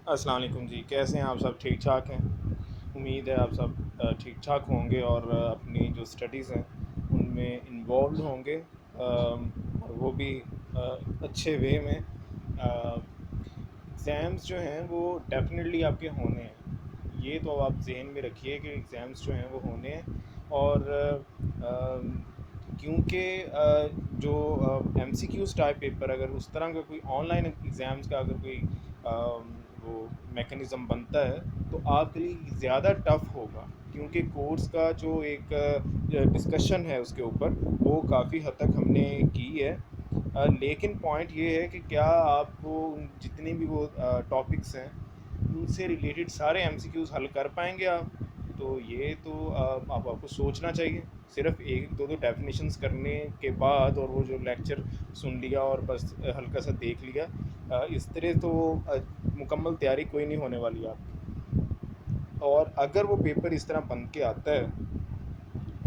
السلام علیکم جی، کیسے ہیں آپ سب؟ ٹھیک ٹھاک ہیں؟ امید ہے آپ سب ٹھیک ٹھاک ہوں گے اور اپنی جو اسٹڈیز ہیں ان میں انوالوڈ ہوں گے، اور وہ بھی اچھے وے میں۔ ایگزامس جو ہیں وہ ڈیفینیٹلی آپ کے ہونے ہیں، یہ تو آپ ذہن میں رکھیے کہ ایگزامس جو ہیں وہ ہونے ہیں۔ اور کیونکہ جو M C Qs type paper, اگر اس طرح کا کوئی آن لائن ایگزامس کا اگر کوئی وہ میکنزم بنتا ہے تو آپ کے لیے زیادہ ٹف ہوگا، کیونکہ کورس کا جو ایک ڈسکشن ہے اس کے اوپر وہ کافی حد تک ہم نے کی ہے۔ لیکن پوائنٹ یہ ہے کہ کیا آپ کو جتنے بھی وہ ٹاپکس ہیں ان سے ریلیٹڈ سارے ایم سی کیوز حل کر پائیں گے آپ؟ تو یہ تو آپ کو سوچنا چاہیے۔ صرف ایک دو ڈیفینیشنز کرنے کے بعد اور وہ جو لیکچر سن لیا اور بس ہلکا سا دیکھ لیا، اس طرح تو مکمل تیاری کوئی نہیں ہونے والی آپ کی۔ اور اگر وہ پیپر اس طرح بن کے آتا ہے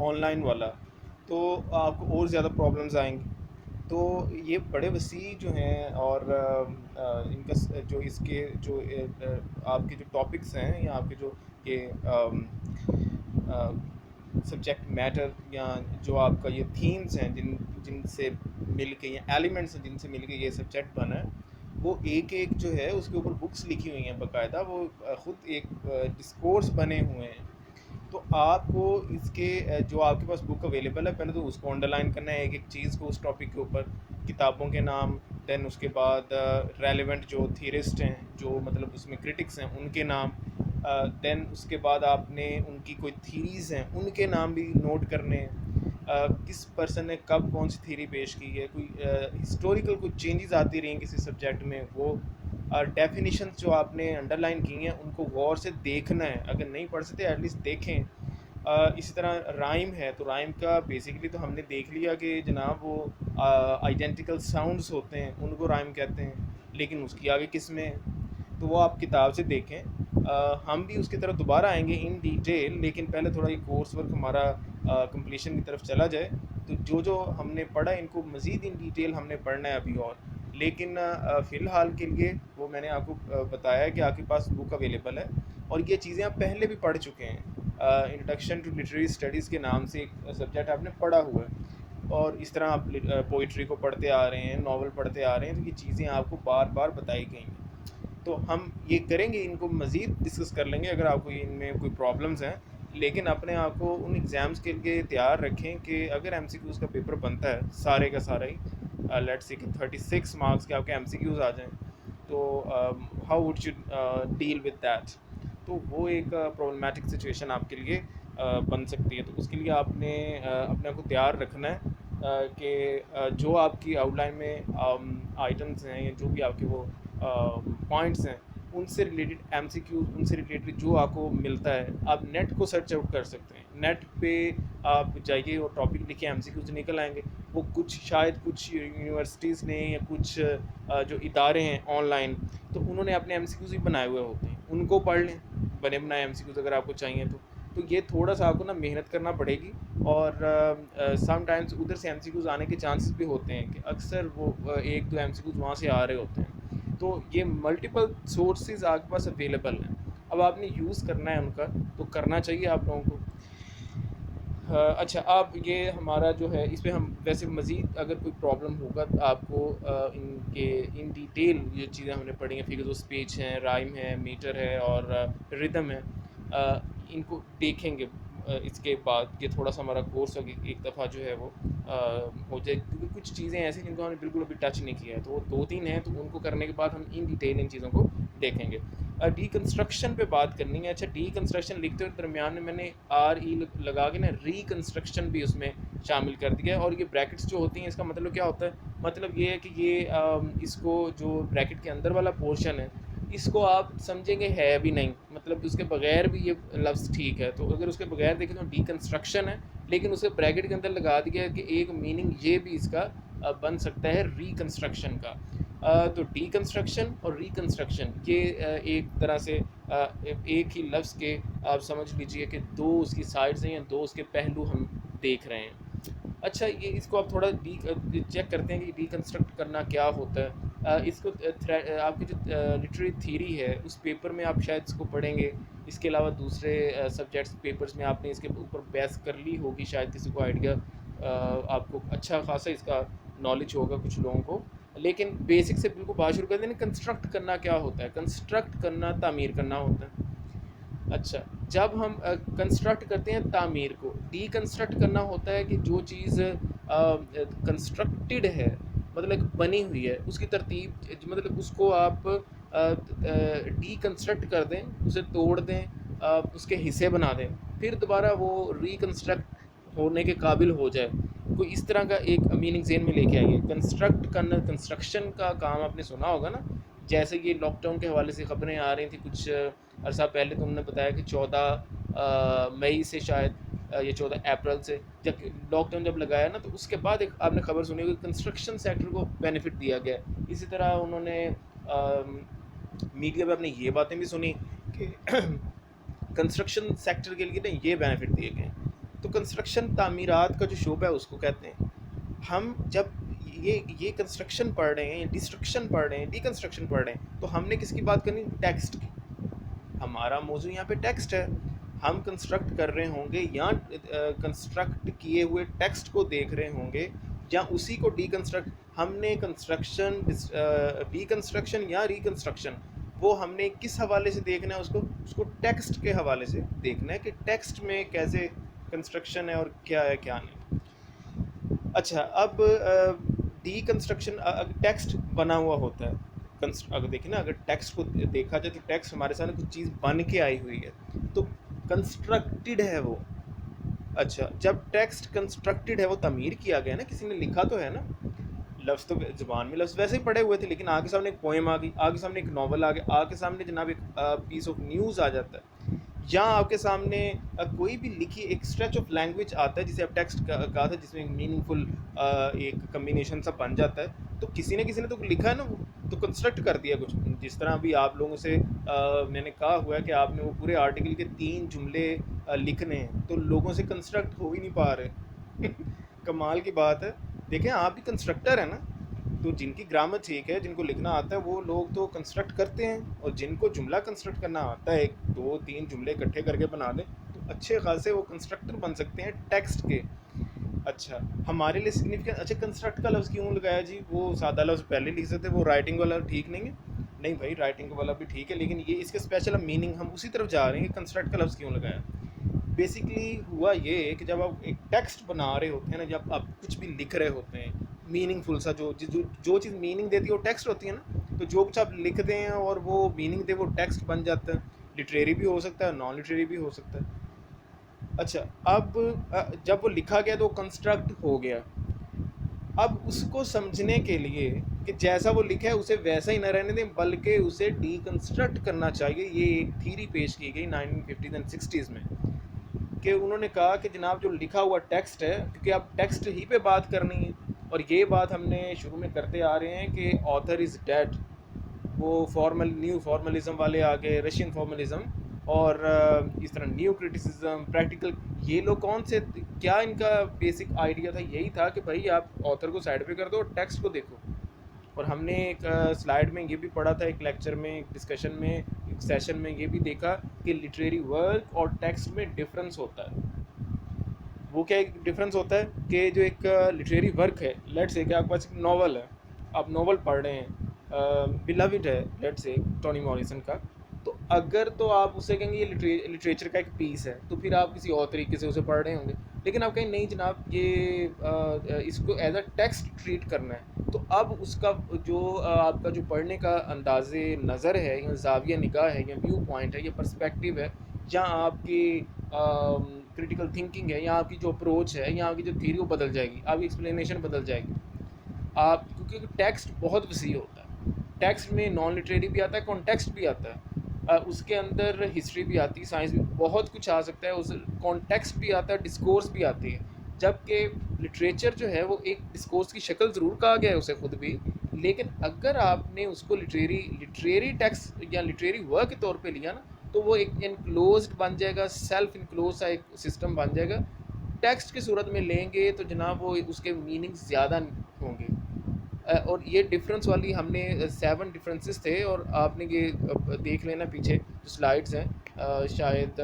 آن لائن والا تو آپ کو اور زیادہ پرابلمز آئیں گی۔ تو یہ بڑے وسیع جو ہیں، اور ان کا جو اس کے جو آپ کے جو ٹاپکس ہیں یا آپ کے جو یہ سبجیکٹ میٹر یا جو آپ کا یہ تھیمز ہیں جن سے مل کے یا ایلیمنٹس ہیں جن سے مل کے یہ سبجیکٹ بنا ہے، وہ ایک ایک جو ہے اس کے اوپر بکس لکھی ہوئی ہیں باقاعدہ، وہ خود ایک ڈسکورس بنے ہوئے ہیں۔ تو آپ کو اس کے جو آپ کے پاس بک اویلیبل ہے، پہلے تو اس کو انڈر لائن کرنا ہے، ایک ایک چیز کو اس ٹاپک کے اوپر، کتابوں کے نام، دین اس کے بعد ریلیونٹ جو تھیرسٹ ہیں، جو مطلب اس میں کرٹکس ہیں، ان کے نام، دین اس کے بعد آپ نے ان کی کوئی تھیریز ہیں ان کے نام بھی نوٹ کرنے ہیں، کس پرسن نے کب کون سی تھیری پیش کی ہے، کوئی ہسٹوریکل کوئی چینجز آتی رہیں کسی سبجیکٹ میں، وہ ڈیفینیشنز جو آپ نے انڈر لائن کی ہیں ان کو غور سے دیکھنا ہے، اگر نہیں پڑھ سکتے ایٹ لیسٹ دیکھیں۔ اسی طرح رائم ہے، تو رائم کا بیسکلی تو ہم نے دیکھ لیا کہ جناب وہ آئیڈینٹیکل ساؤنڈز ہوتے ہیں ان کو رائم کہتے ہیں، لیکن اس کی آگے کس میں ہے تو وہ آپ کتاب سے دیکھیں۔ ہم بھی اس کی طرف دوبارہ آئیں گے ان ڈیٹیل، لیکن پہلے تھوڑا یہ کورس ورک ہمارا کمپلیشن کی طرف چلا جائے، تو جو ہم نے پڑھا ان کو مزید ان ڈیٹیل ہم نے پڑھنا ہے ابھی اور۔ لیکن فی الحال کے لیے وہ میں نے آپ کو بتایا کہ آپ کے پاس بک اویلیبل ہے اور یہ چیزیں آپ پہلے بھی پڑھ چکے ہیں۔ انٹروڈکشن ٹو لٹریری اسٹڈیز کے نام سے ایک سبجیکٹ آپ نے پڑھا ہوا ہے، اور اس طرح آپ پوئٹری کو پڑھتے آ رہے ہیں، ناول پڑھتے آ رہے ہیں، تو یہ چیزیں آپ کو بار بار بتائی گئی ہیں۔ تو ہم یہ کریں گے، ان کو مزید ڈسکس کر لیں گے اگر آپ کو ان میں کوئی پرابلمز ہیں، لیکن اپنے آپ کو ان ایگزامس کے لیے تیار رکھیں کہ اگر ایم سی کیوز کا پیپر بنتا ہے سارے کا سارا ہی، لیٹ سے کہ 36 مارکس کے آپ کے ایم سی کیوز آ جائیں، تو how would you deal with that? تو وہ ایک پرابلمیٹک سچویشن آپ کے لیے بن سکتی ہے۔ تو اس کے لیے آپ نے اپنے آپ کو تیار رکھنا ہے کہ جو آپ کی آؤٹ لائن میں آئٹمس ہیں یا جو بھی آپ کے وہ پوائنٹس ہیں ان سے ریلیٹڈ ایم سی کیوز، ان سے ریلیٹڈ جو آپ کو ملتا ہے، آپ نیٹ کو سرچ آؤٹ کر سکتے ہیں۔ نیٹ پہ آپ جائیے اور ٹاپک لکھے، ایم سی کیوز نکل آئیں گے۔ وہ شاید کچھ یونیورسٹیز نے یا کچھ جو ادارے ہیں آن لائن، تو انہوں نے اپنے ایم سی کیوز بھی بنائے ہوئے ہوتے ہیں، ان کو پڑھ لیں، بنے بنائے ایم سی کیوز اگر آپ کو چاہیے تو یہ تھوڑا سا آپ کو نا محنت کرنا پڑے گی، اور سم ٹائمز ادھر سے ایم سی کیوز آنے کے چانسز بھی ہوتے ہیں کہ اکثر وہ ایک دو ایم سی کیوز وہاں سے آ رہے ہوتے ہیں۔ تو یہ ملٹیپل سورسز آپ کے پاس اویلیبل ہیں، اب آپ نے یوز کرنا ہے ان کا، تو کرنا چاہیے آپ لوگوں کو۔ اچھا، آپ یہ ہمارا جو ہے اس پہ ہم ویسے مزید اگر کوئی پرابلم ہوگا آپ کو ان ڈیٹیل یہ چیزیں ہم نے پڑھی ہیں، فگرز آف اسپیچ ہیں، رائم ہے، میٹر ہے اور ردم ہے، ان کو دیکھیں گے اس کے بعد۔ یہ تھوڑا سا ہمارا کورس ایک دفعہ جو ہے وہ ہو جائے، کیونکہ کچھ چیزیں ایسی جن کو ہم نے بالکل ابھی ٹچ نہیں کیا ہے، تو وہ دو تین ہیں، تو ان کو کرنے کے بعد ہم ان ڈیٹیل ان چیزوں کو دیکھیں گے۔ ڈی کنسٹرکشن پہ بات کرنی ہے۔ اچھا، ڈی کنسٹرکشن لکھتے ہوئے درمیان میں نے آر ای لگا کے نا ری کنسٹرکشن بھی اس میں شامل کر دیا ہے، اور یہ بریکٹس جو ہوتی ہیں اس کا مطلب کیا ہوتا ہے؟ مطلب یہ ہے کہ یہ اس کو جو بریکٹ کے اندر والا پورشن ہے اس کو آپ سمجھیں گے ہے بھی نہیں، مطلب اس کے بغیر بھی یہ لفظ ٹھیک ہے، تو اگر اس کے بغیر دیکھیں تو ڈی کنسٹرکشن ہے، لیکن اسے بریکٹ کے اندر لگا دیا کہ ایک میننگ یہ بھی اس کا بن سکتا ہے ری کنسٹرکشن کا۔ تو ڈی کنسٹرکشن اور ریکنسٹرکشن یہ ایک طرح سے ایک ہی لفظ کے آپ سمجھ لیجئے کہ دو اس کی سائڈز ہیں یا دو اس کے پہلو ہم دیکھ رہے ہیں۔ اچھا، یہ اس کو آپ تھوڑا چیک کرتے ہیں کہ ڈی کنسٹرکٹ کرنا کیا ہوتا ہے۔ اس کو آپ کی جو لٹریری تھیری ہے اس پیپر میں آپ شاید اس کو پڑھیں گے. اس کے علاوہ دوسرے سبجیکٹس پیپرز میں آپ نے اس کے اوپر بحث کر لی ہوگی, شاید کسی کو آئیڈیا آپ کو اچھا خاصا اس کا نالج ہوگا کچھ لوگوں کو. لیکن بیسک سے بالکل بات شروع کر دیں. کنسٹرکٹ کرنا کیا ہوتا ہے؟ کنسٹرکٹ کرنا تعمیر کرنا ہوتا ہے. اچھا, جب ہم کنسٹرکٹ کرتے ہیں تعمیر کو, ڈی کنسٹرکٹ کرنا ہوتا ہے کہ جو چیز کنسٹرکٹڈ ہے, مطلب بنی ہوئی ہے, اس کی ترتیب, مطلب اس کو آپ ڈی کنسٹرکٹ کر دیں, اسے توڑ دیں, اس کے حصے بنا دیں, پھر دوبارہ وہ ریکنسٹرکٹ ہونے کے قابل ہو جائے. کوئی اس طرح کا ایک میننگ ذہن میں لے کے آئیے. کنسٹرکٹ کرنا, کنسٹرکشن کا کام آپ نے سنا ہوگا نا. جیسے یہ لاک ڈاؤن کے حوالے سے خبریں آ رہی تھیں کچھ عرصہ پہلے, تو انہوں نے بتایا کہ 14 مئی سے شاید یا 14 اپریل سے جب لاک ڈاؤن جب لگایا نا, تو اس کے بعد ایک آپ نے خبر سنی ہوگی کنسٹرکشن سیکٹر کو بینیفٹ دیا گیا. اسی طرح انہوں نے میڈیا پہ اپنے یہ باتیں بھی سنی کہ کنسٹرکشن سیکٹر کے لیے نا یہ بینیفٹ دیے گئے. تو کنسٹرکشن تعمیرات کا جو شعبہ ہے اس کو کہتے ہیں. ہم جب یہ کنسٹرکشن پڑھ رہے ہیں, ڈسٹرکشن پڑھ رہے ہیں, ڈی کنسٹرکشن پڑھ رہے ہیں, تو ہم نے کس کی بات کرنی؟ ٹیکسٹ کی. ہمارا موضوع یہاں پہ ٹیکسٹ ہے. ہم کنسٹرکٹ کر رہے ہوں گے یا کنسٹرکٹ کیے ہوئے ٹیکسٹ کو دیکھ رہے ہوں گے, یا اسی کو ڈی کنسٹرکٹ. ہم نے کنسٹرکشن, ڈی کنسٹرکشن یا ریکنسٹرکشن, وہ ہم نے کس حوالے سے دیکھنا ہے؟ اس کو ٹیکسٹ کے حوالے سے دیکھنا ہے کہ ٹیکسٹ میں کیسے کنسٹرکشن ہے اور کیا ہے کیا نہیں. اچھا, اب ڈی کنسٹرکشن ٹیکسٹ بنا ہوا ہوتا ہے. اگر دیکھیں نا, اگر ٹیکسٹ کو دیکھا جائے تو ٹیکسٹ ہمارے سامنے کچھ چیز بن کے آئی ہوئی ہے, تو کنسٹرکٹڈ ہے وہ. اچھا, جب ٹیکسٹ کنسٹرکٹڈ ہے, وہ تعمیر کیا گیا نا, کسی نے لکھا تو ہے نا. لفظ تو زبان میں لفظ ویسے ہی پڑے ہوئے تھے, لیکن آگے سامنے ایک پوئم آ گئی, آگے سامنے ایک ناول آ گیا, آگے سامنے جناب ایک پیس آف نیوز آ جاتا ہے, یا آپ کے سامنے کوئی بھی لکھی ایک اسٹریچ آف لینگویج آتا ہے جسے آپ ٹیکسٹ کہا تھا, جس میں ایک میننگ فل ایک کمبینیشن سا بن جاتا ہے. تو کسی نے تو لکھا ہے نا, وہ تو کنسٹرکٹ کر دیا کچھ. جس طرح ابھی آپ لوگوں سے میں نے کہا ہوا ہے کہ آپ نے وہ پورے آرٹیکل کے 3 جملے لکھنے ہیں, تو لوگوں سے کنسٹرکٹ ہو ہی نہیں پا رہے. کمال کی بات ہے. دیکھیں, آپ بھی کنسٹرکٹر ہیں نا, تو جن کی گرامر ٹھیک ہے, جن کو لکھنا آتا ہے, وہ لوگ تو کنسٹرکٹ کرتے ہیں, اور جن کو جملہ کنسٹرکٹ کرنا آتا ہے, 1 2 3 جملے اکٹھے کر کے بنا دیں, تو اچھے خاصے وہ کنسٹرکٹر بن سکتے ہیں ٹیکسٹ کے. اچھا, ہمارے لیے سگنیفیکینٹ. اچھا, کنسٹرکٹ کا لفظ کیوں لگایا جی؟ وہ سادہ لفظ پہلے لکھ سکتے, وہ رائٹنگ والا ٹھیک نہیں ہے. نہیں بھائی, رائٹنگ والا بھی ٹھیک ہے, لیکن یہ اس کے اسپیشل میننگ ہم اسی طرف جا رہے ہیں کہ کنسٹرکٹ کا لفظ کیوں لگایا. بیسکلی ہوا یہ کہ جب آپ ایک ٹیکسٹ بنا رہے ہوتے ہیں نا, جب آپ کچھ بھی لکھ رہے ہوتے ہیں میننگ فل سا, جو چیز میننگ دیتی ہے وہ ٹیکسٹ ہوتی ہے نا, تو جو کچھ آپ لکھتے ہیں اور وہ میننگ دے, وہ ٹیکسٹ بن جاتا ہے. لٹریری بھی ہو سکتا ہے, نان لٹریری بھی ہو سکتا ہے. اچھا, اب جب وہ لکھا گیا تو وہ کنسٹرکٹ ہو گیا. اب اس کو سمجھنے کے لیے کہ جیسا وہ لکھا ہے اسے ویسا ہی نہ رہنے دیں, بلکہ اسے ڈی کنسٹرکٹ کرنا چاہیے. یہ ایک تھیری پیش کی گئی 1950s اینڈ 60s میں, کہ انہوں نے کہا کہ جناب جو لکھا ہوا ٹیکسٹ ہے, کیونکہ اب ٹیکسٹ ہی پہ بات کرنی ہے, اور یہ بات ہم نے شروع میں کرتے آ رہے ہیں کہ آتھر از ڈیڈ. وہ نیو فارملزم والے آ گئے, رشین فارملزم, اور اس طرح نیو کرٹیسزم, پریکٹیکل. یہ لوگ کون سے, کیا ان کا بیسک آئیڈیا تھا؟ یہی تھا کہ بھائی آپ آتھر کو سائڈ پہ کر دو اور ٹیکسٹ کو دیکھو. اور ہم نے ایک سلائیڈ میں یہ بھی پڑھا تھا, ایک لیکچر میں, ایک ڈسکشن میں, ایک سیشن میں یہ بھی دیکھا کہ لٹریری ورک اور ٹیکسٹ میں ڈفرینس ہوتا ہے. وہ کیا ایک ڈفرینس ہوتا ہے کہ جو ایک لٹریری ورک ہے, لیٹ سے کہ آپ کے پاس ایک ناول ہے, آپ ناول پڑھ رہے ہیں, بیلاوڈ ہے لیٹ سے ٹونی موریسن کا, تو اگر تو آپ اسے کہیں گے یہ لٹریچر کا ایک پیس ہے, تو پھر آپ کسی اور طریقے سے اسے پڑھ رہے ہوں گے. لیکن آپ کہیں نہیں جناب, یہ اس کو ایز اے ٹیکسٹ ٹریٹ کرنا ہے, تو اب اس کا جو آپ کا جو پڑھنے کا انداز نظر ہے, یا زاویہ نگاہ ہے, یا ویو پوائنٹ ہے, یا پرسپیکٹیو ہے, یا آپ کی کریٹیکل تھنکنگ ہے, یا آپ کی جو اپروچ ہے, یا آپ کی جو تھیری وہ بدل جائے گی, آپ کی ایکسپلینیشن بدل جائے گی. آپ کیونکہ ٹیکسٹ بہت وسیع ہوتا ہے, ٹیکسٹ میں نان لٹریری بھی آتا ہے, کانٹیکسٹ بھی آتا ہے, اس کے اندر ہسٹری بھی آتی ہے, سائنس بھی, بہت کچھ آ سکتا ہے, اس کانٹیکسٹ بھی آتا ہے, ڈسکورس بھی آتی ہے. جبکہ لٹریچر جو ہے وہ ایک ڈسکورس کی شکل ضرور کہا گیا ہے اسے خود بھی, لیکن اگر آپ نے اس کو لٹریری ٹیکسٹ یا لٹریری ورک کے طور پہ لیا نا, تو وہ ایک انکلوزڈ بن جائے گا, سیلف انکلوز سا ایک سسٹم بن جائے گا. ٹیکسٹ کی صورت میں لیں گے تو جناب وہ اس کے میننگ زیادہ ہوں گے. اور یہ ڈفرینس والی ہم نے 7 ڈفرینسز تھے، اور آپ نے یہ دیکھ لینا پیچھے جو سلائڈس ہیں، شاید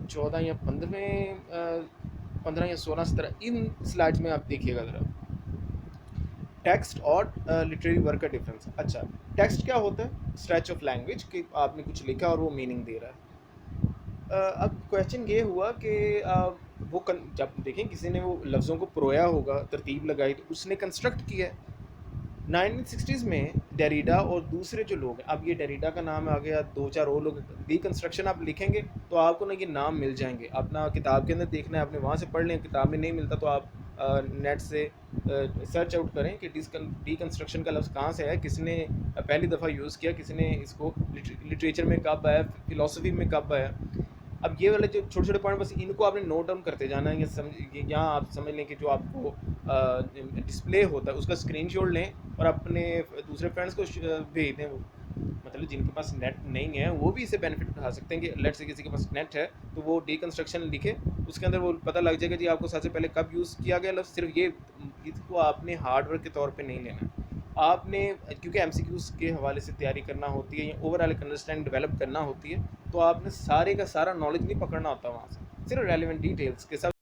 14 یا 15 یا 16 ان سلائڈس میں آپ دیکھیے گا ذرا ٹیکسٹ اور لٹریری ورک کا ڈفرینس. اچھا، ٹیکسٹ کیا ہوتا ہے؟ اسٹریچ آف لینگویج، کہ آپ نے کچھ لکھا اور وہ میننگ دے رہا ہے. اب کویشچن یہ ہوا کہ وہ جب دیکھیں کسی نے وہ لفظوں کو پرویا ہوگا، ترتیب لگائی، تو اس نے کنسٹرکٹ کیا ہے. 1960s میں ڈیریڈا اور دوسرے جو لوگ ہیں، اب یہ ڈیریڈا کا نام آ گیا، 2-4 اور لوگ ڈی کنسٹرکشن آپ لکھیں گے تو آپ کو نا یہ نام مل جائیں گے. اپنا کتاب کے اندر دیکھنا ہے، آپ نے وہاں سے پڑھ لیں، کتاب میں نہیں ملتا تو آپ نیٹ سے سرچ آؤٹ کریں کہ ڈی کنسٹرکشن کا لفظ کہاں سے ہے، کس نے پہلی دفعہ یوز کیا، کس نے اس کو لٹریچر میں کب آیا، فلاسفی میں کب آیا. اب یہ والے جو چھوٹے چھوٹے پوائنٹ بس ان کو آپ نے نوٹ ڈاؤن کرتے جانا ہے. یہاں آپ سمجھ لیں کہ جو آپ کو ڈسپلے ہوتا ہے اس کا اسکرین شاٹ لیں اور اپنے دوسرے فرینڈس کو بھیج دیں. وہ مطلب جن کے پاس نیٹ نہیں ہے وہ بھی اسے بینیفٹ اٹھا سکتے ہیں کہ لیٹ سے کسی کے پاس نیٹ ہے تو وہ ڈی کنسٹرکشن لکھے، اس کے اندر وہ پتہ لگ جائے گا جی آپ کو سب سے پہلے کب یوز کیا گیا لفظ. صرف یہ اس کو آپ نے ہارڈ ورک کے طور پہ نہیں لینا، آپ نے کیونکہ ایم سی کیوز کے حوالے سے تیاری کرنا ہوتی ہے یا اوور آل ایک انڈرسٹینڈ ڈیولپ کرنا ہوتی ہے، تو آپ نے سارے کا سارا نالج نہیں پکڑنا ہوتا وہاں سے، صرف ریلیونٹ ڈیٹیلس کے ساتھ